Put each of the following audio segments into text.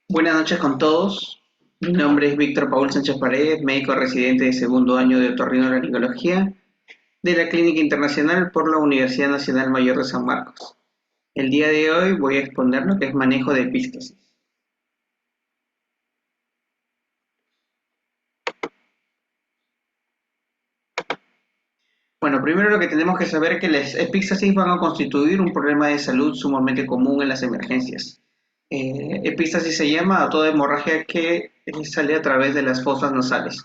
Buenas noches con todos. Mi nombre es Víctor Paul Sánchez Paredes, médico residente de segundo año de otorrinolaringología de la Clínica Internacional por la Universidad Nacional Mayor de San Marcos. El día de hoy voy a exponer lo que es manejo de epístasis. Bueno, primero lo que tenemos que saber es que las epístasis van a constituir un problema de salud sumamente común en las emergencias. Epístasis se llama a toda hemorragia que sale a través de las fosas nasales.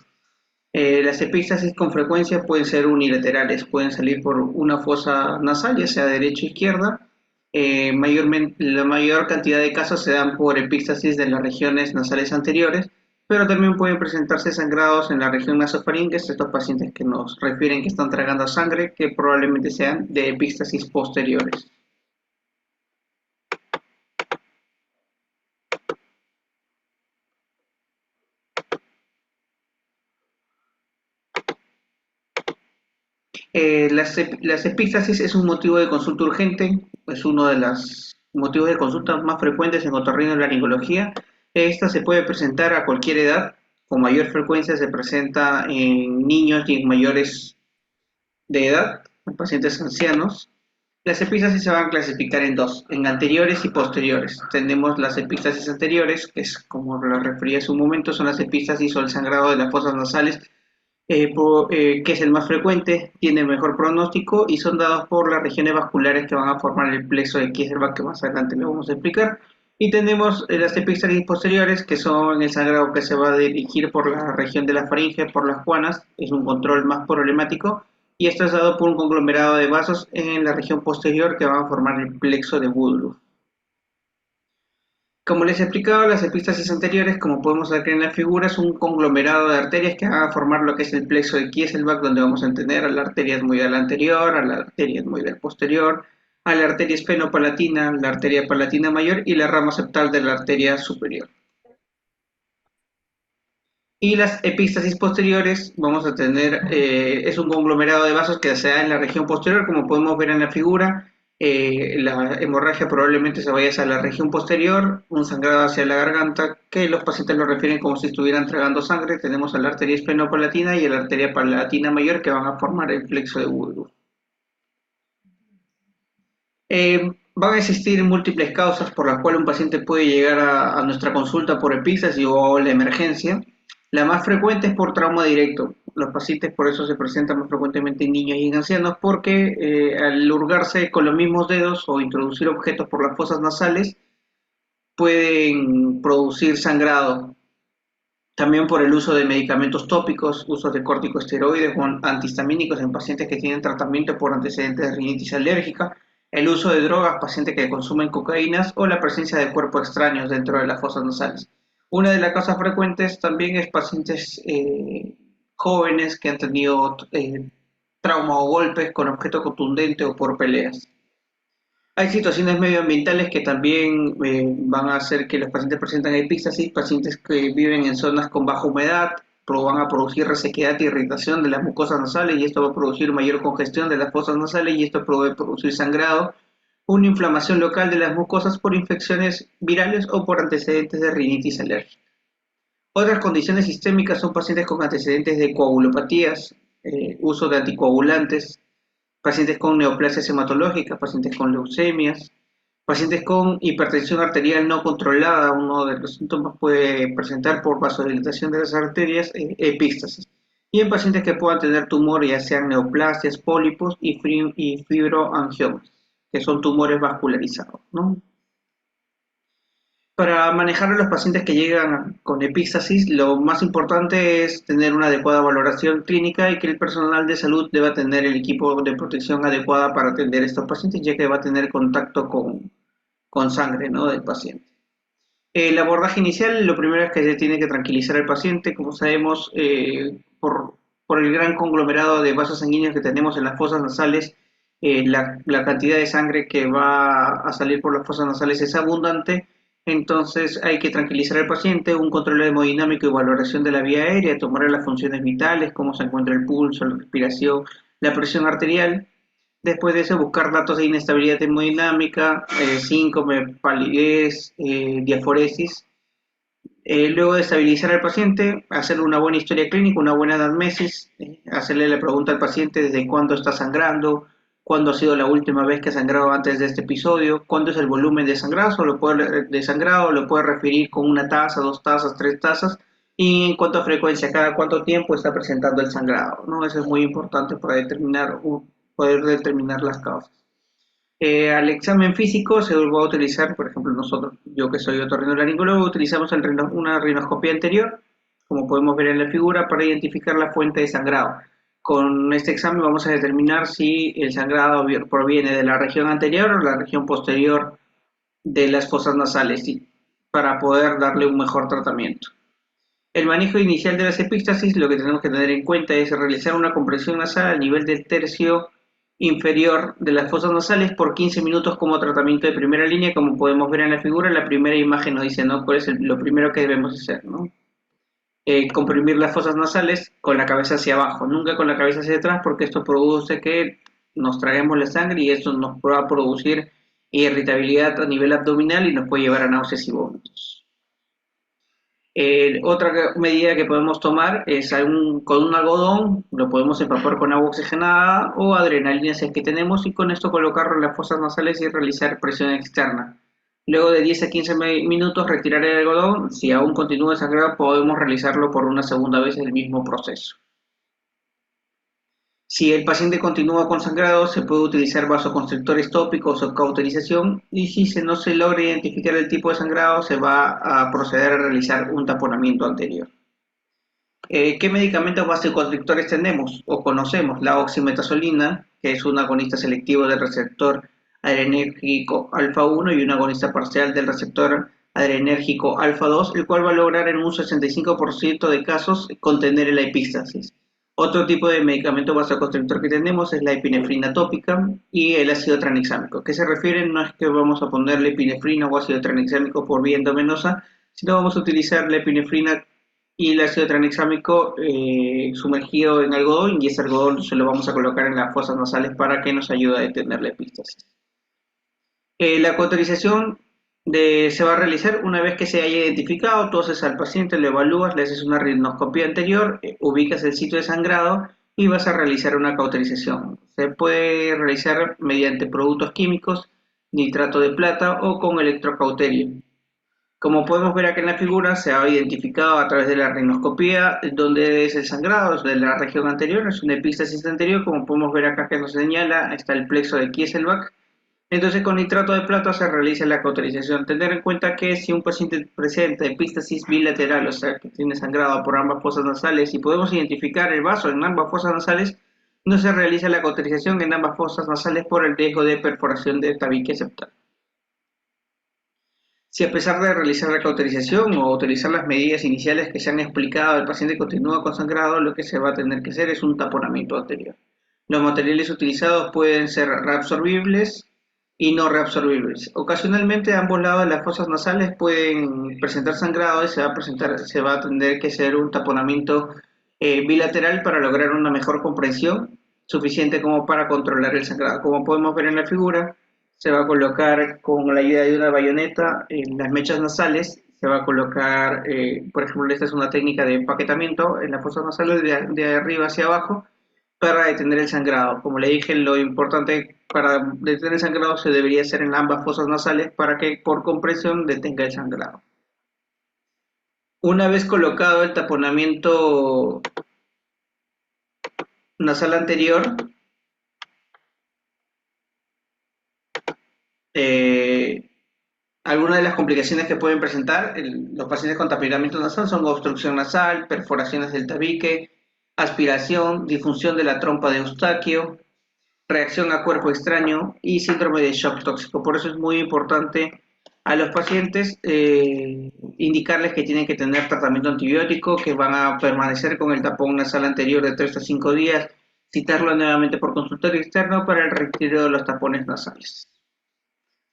Las epístasis con frecuencia pueden ser unilaterales, pueden salir por una fosa nasal, ya sea derecha o izquierda. La mayor cantidad de casos se dan por epístasis de las regiones nasales anteriores, pero también pueden presentarse sangrados en la región nasofaringes, estos pacientes que nos refieren que están tragando sangre, que probablemente sean de epístasis posteriores. Las epístasis es un motivo de consulta urgente, es uno de los motivos de consulta más frecuentes en otorrinolaringología. Esta se puede presentar a cualquier edad, con mayor frecuencia se presenta en niños y en mayores de edad, en pacientes ancianos. Las epístasis se van a clasificar en dos, en anteriores y posteriores. Tenemos las epístasis anteriores, que es como lo referí hace un momento, son las epístasis o el sangrado de las fosas nasales que es el más frecuente, tiene mejor pronóstico y son dados por las regiones vasculares que van a formar el plexo de Kieselbach, que más adelante lo vamos a explicar. Y tenemos las epístasis posteriores, que son el sangrado que se va a dirigir por la región de la faringe, por las juanas, es un control más problemático, y esto es dado por un conglomerado de vasos en la región posterior que van a formar el plexo de Woodruff. Como les explicaba, las epístasis anteriores, como podemos ver en la figura, es un conglomerado de arterias que van a formar lo que es el plexo de Kieselbach, donde vamos a entender a la arteria etmoidal anterior, a la arteria etmoidal posterior, a la arteria espenopalatina, la arteria palatina mayor y la rama septal de la arteria superior. Y las epístasis posteriores, vamos a tener, es un conglomerado de vasos que se da en la región posterior, como podemos ver en la figura. La hemorragia probablemente se vaya hacia la región posterior, un sangrado hacia la garganta, que los pacientes lo refieren como si estuvieran tragando sangre. Tenemos a la arteria espenopalatina y a la arteria palatina mayor que van a formar el plexo de Woodruff. Van a existir múltiples causas por las cuales un paciente puede llegar a nuestra consulta por epístasis o la emergencia. La más frecuente es por trauma directo. Los pacientes por eso se presentan más frecuentemente en niños y en ancianos porque al hurgarse con los mismos dedos o introducir objetos por las fosas nasales pueden producir sangrado. También por el uso de medicamentos tópicos, uso de corticosteroides o antihistamínicos en pacientes que tienen tratamiento por antecedentes de rinitis alérgica, el uso de drogas, pacientes que consumen cocaínas o la presencia de cuerpos extraños dentro de las fosas nasales. Una de las causas frecuentes también es pacientes jóvenes que han tenido trauma o golpes con objeto contundente o por peleas. Hay situaciones medioambientales que también van a hacer que los pacientes presenten epístasis, pacientes que viven en zonas con baja humedad, van a producir resequedad e irritación de las mucosas nasales y esto va a producir mayor congestión de las fosas nasales y esto puede producir sangrado, una inflamación local de las mucosas por infecciones virales o por antecedentes de rinitis alérgica. Otras condiciones sistémicas son pacientes con antecedentes de coagulopatías, uso de anticoagulantes, pacientes con neoplasias hematológicas, pacientes con leucemias, pacientes con hipertensión arterial no controlada. Uno de los síntomas puede presentar por vasodilatación de las arterias, epístasis. Y en pacientes que puedan tener tumor, ya sean neoplasias, pólipos y fibroangiomas, que son tumores vascularizados, ¿no? Para manejar a los pacientes que llegan con epístasis, lo más importante es tener una adecuada valoración clínica y que el personal de salud deba tener el equipo de protección adecuada para atender a estos pacientes, ya que va a tener contacto con sangre, ¿no?, del paciente. El abordaje inicial, lo primero es que se tiene que tranquilizar al paciente. Como sabemos, por el gran conglomerado de vasos sanguíneos que tenemos en las fosas nasales, la cantidad de sangre que va a salir por las fosas nasales es abundante, entonces hay que tranquilizar al paciente, un control hemodinámico y valoración de la vía aérea, tomar las funciones vitales, cómo se encuentra el pulso, la respiración, la presión arterial. Después de eso, buscar datos de inestabilidad hemodinámica, síncope, palidez, diaforesis. Luego de estabilizar al paciente, hacerle una buena historia clínica, una buena anamnesis, hacerle la pregunta al paciente desde cuándo está sangrando, cuándo ha sido la última vez que ha sangrado antes de este episodio, cuánto es el volumen de sangrado, lo puede referir con una taza, dos tazas, tres tazas, y en cuánta frecuencia, cada cuánto tiempo está presentando el sangrado, ¿no? Eso es muy importante para poder determinar las causas. Al examen físico se va a utilizar, por ejemplo, nosotros, yo que soy otorrinolaringólogo, utilizamos una rinoscopía anterior, como podemos ver en la figura, para identificar la fuente de sangrado. Con este examen vamos a determinar si el sangrado proviene de la región anterior o la región posterior de las fosas nasales, para poder darle un mejor tratamiento. El manejo inicial de las epístasis, lo que tenemos que tener en cuenta es realizar una compresión nasal al nivel del tercio inferior de las fosas nasales por 15 minutos como tratamiento de primera línea, como podemos ver en la figura. La primera imagen nos dice, ¿no?, cuál es lo primero que debemos hacer, ¿no? Comprimir las fosas nasales con la cabeza hacia abajo, nunca con la cabeza hacia atrás, porque esto produce que nos traguemos la sangre y esto nos va a producir irritabilidad a nivel abdominal y nos puede llevar a náuseas y vómitos. Otra medida que podemos tomar es con un algodón, lo podemos empapar con agua oxigenada o adrenalina si es que tenemos, y con esto colocarlo en las fosas nasales y realizar presión externa. Luego de 10 a 15 minutos retirar el algodón. Si aún continúa sangrado, podemos realizarlo por una segunda vez el mismo proceso. Si el paciente continúa con sangrado, se puede utilizar vasoconstrictores tópicos o cauterización, y si no se logra identificar el tipo de sangrado, se va a proceder a realizar un taponamiento anterior. ¿Qué medicamentos vasoconstrictores tenemos o conocemos? La oximetazolina, que es un agonista selectivo del receptor adrenérgico alfa 1 y un agonista parcial del receptor adrenérgico alfa 2, el cual va a lograr en un 65% de casos contener la epístasis. Otro tipo de medicamento vasoconstrictor que tenemos es la epinefrina tópica y el ácido tranexámico. ¿Qué se refiere? No es que vamos a ponerle epinefrina o ácido tranexámico por vía endovenosa, sino vamos a utilizar la epinefrina y el ácido tranexámico sumergido en algodón, y ese algodón se lo vamos a colocar en las fosas nasales para que nos ayude a detener la epístasis. La cauterización se va a realizar una vez que se haya identificado. Tú haces al paciente, lo evalúas, le haces una rinoscopía anterior, ubicas el sitio de sangrado y vas a realizar una cauterización. Se puede realizar mediante productos químicos, nitrato de plata o con electrocauterio. Como podemos ver aquí en la figura, se ha identificado a través de la rinoscopía dónde es el sangrado de la región anterior, es una epístasis anterior, como podemos ver acá que nos señala, está el plexo de Kieselbach. Entonces, con nitrato de plata se realiza la cauterización. Tener en cuenta que si un paciente presenta epístasis bilateral, o sea, que tiene sangrado por ambas fosas nasales, y podemos identificar el vaso en ambas fosas nasales, no se realiza la cauterización en ambas fosas nasales por el riesgo de perforación del tabique septal. Si a pesar de realizar la cauterización o utilizar las medidas iniciales que se han explicado, el paciente continúa con sangrado, lo que se va a tener que hacer es un taponamiento anterior. Los materiales utilizados pueden ser reabsorbibles y no reabsorbibles. Ocasionalmente, a ambos lados de las fosas nasales pueden presentar sangrado y se va a tener que hacer un taponamiento bilateral para lograr una mejor comprensión, suficiente como para controlar el sangrado. Como podemos ver en la figura, se va a colocar con la ayuda de una bayoneta en las mechas nasales. Se va a colocar, por ejemplo, esta es una técnica de empaquetamiento en las fosas nasales de arriba hacia abajo para detener el sangrado. Como le dije, lo importante para detener el sangrado se debería hacer en ambas fosas nasales para que por compresión detenga el sangrado. Una vez colocado el taponamiento nasal anterior, eh, algunas de las complicaciones que pueden presentar los pacientes con taponamiento nasal son obstrucción nasal, perforaciones del tabique, aspiración, disfunción de la trompa de Eustaquio, reacción a cuerpo extraño y síndrome de shock tóxico. Por eso es muy importante a los pacientes indicarles que tienen que tener tratamiento antibiótico, que van a permanecer con el tapón nasal anterior de 3 a 5 días, citarlo nuevamente por consultorio externo para el retiro de los tapones nasales.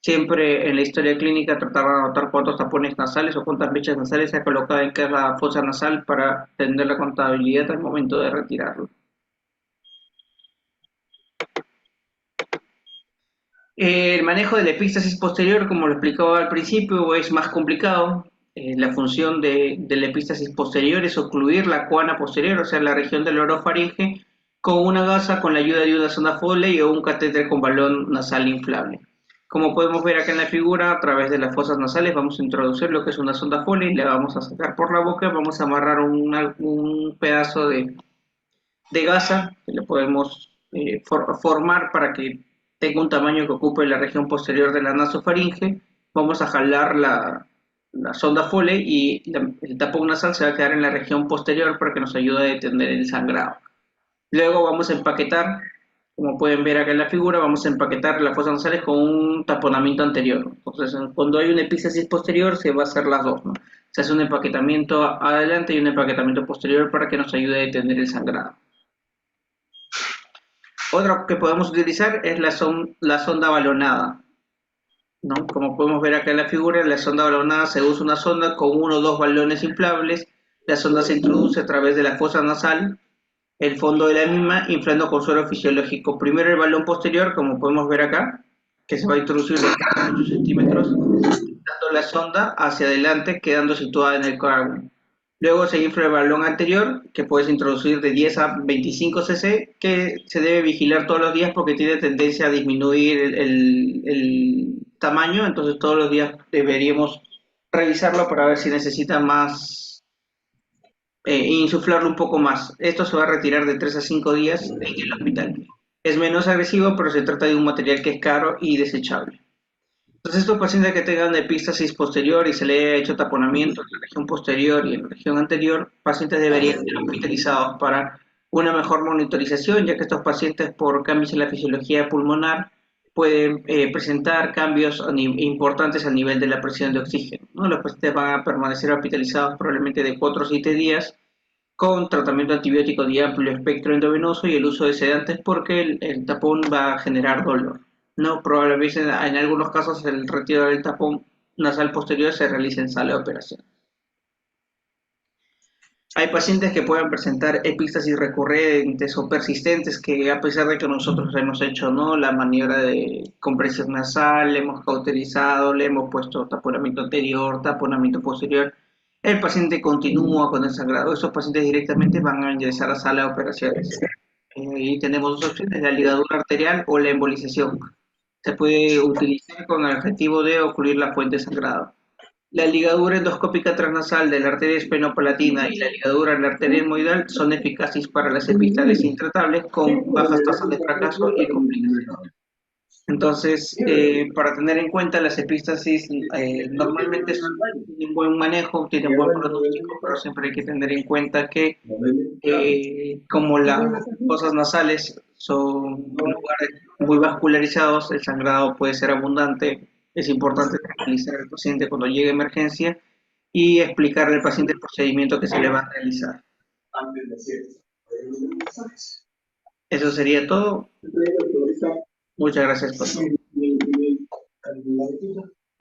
Siempre en la historia clínica tratar de anotar cuántos tapones nasales o cuántas mechas nasales se ha colocado en cada fosa nasal para tener la contabilidad al momento de retirarlo. El manejo de la epístasis posterior, como lo explicaba al principio, es más complicado. La función de la epístasis posterior es ocluir la cuana posterior, o sea, la región del orofaringe, con una gasa con la ayuda de una sonda Foley o un catéter con balón nasal inflable. Como podemos ver acá en la figura, a través de las fosas nasales vamos a introducir lo que es una sonda Foley, le vamos a sacar por la boca, vamos a amarrar un pedazo de gasa que le podemos formar para que tenga un tamaño que ocupe la región posterior de la nasofaringe. Vamos a jalar la sonda Foley y el tapón nasal se va a quedar en la región posterior para que nos ayude a detener el sangrado. Luego vamos a empaquetar, como pueden ver acá en la figura, vamos a empaquetar las fosas nasales con un taponamiento anterior. Entonces, cuando hay una epístasis posterior, se va a hacer las dos, ¿no? Se hace un empaquetamiento adelante y un empaquetamiento posterior para que nos ayude a detener el sangrado. Otra que podemos utilizar es la sonda balonada, ¿no? Como podemos ver acá en la figura, en la sonda balonada se usa una sonda con uno o dos balones inflables. La sonda se introduce a través de la fosa nasal, el fondo de la misma, inflando con suero fisiológico. Primero el balón posterior, como podemos ver acá, que se va a introducir de 8 centímetros, dando la sonda hacia adelante, quedando situada en el coágulo. Luego se infla el balón anterior, que puedes introducir de 10 a 25 cc, que se debe vigilar todos los días porque tiene tendencia a disminuir el tamaño, entonces todos los días deberíamos revisarlo para ver si necesita más, insuflarlo un poco más. Esto se va a retirar de 3 a 5 días en el hospital. Es menos agresivo, pero se trata de un material que es caro y desechable. Entonces, estos pacientes que tengan epístasis posterior y se le haya hecho taponamiento en la región posterior y en la región anterior, pacientes deberían ser hospitalizados para una mejor monitorización, ya que estos pacientes por cambios en la fisiología pulmonar pueden presentar cambios importantes a nivel de la presión de oxígeno, ¿no? Los pacientes van a permanecer hospitalizados probablemente de 4 o 7 días con tratamiento antibiótico de amplio espectro endovenoso y el uso de sedantes porque el tapón va a generar dolor. No, probablemente en algunos casos el retiro del tapón nasal posterior se realiza en sala de operación. Hay pacientes que pueden presentar epístasis recurrentes o persistentes que a pesar de que nosotros hemos hecho, ¿no?, la maniobra de compresión nasal, le hemos cauterizado, le hemos puesto taponamiento anterior, taponamiento posterior, el paciente continúa con el sangrado. Esos pacientes directamente van a ingresar a sala de operaciones. Y tenemos dos opciones, la ligadura arterial o la embolización. Se puede utilizar con el objetivo de ocluir la fuente de sangrado. La ligadura endoscópica transnasal de la arteria espenopalatina y la ligadura en la arteria etmoidal son eficaces para las epistales intratables con bajas tasas de fracaso y complicaciones. Entonces, para tener en cuenta, las epístasis normalmente tienen buen manejo, tienen buen pronóstico, pero siempre hay que tener en cuenta que como las fosas nasales son lugares muy vascularizados, el sangrado puede ser abundante. Es importante tranquilizar al paciente cuando llegue a emergencia y explicarle al paciente el procedimiento que se le va a realizar. Eso sería todo. Muchas gracias por todo.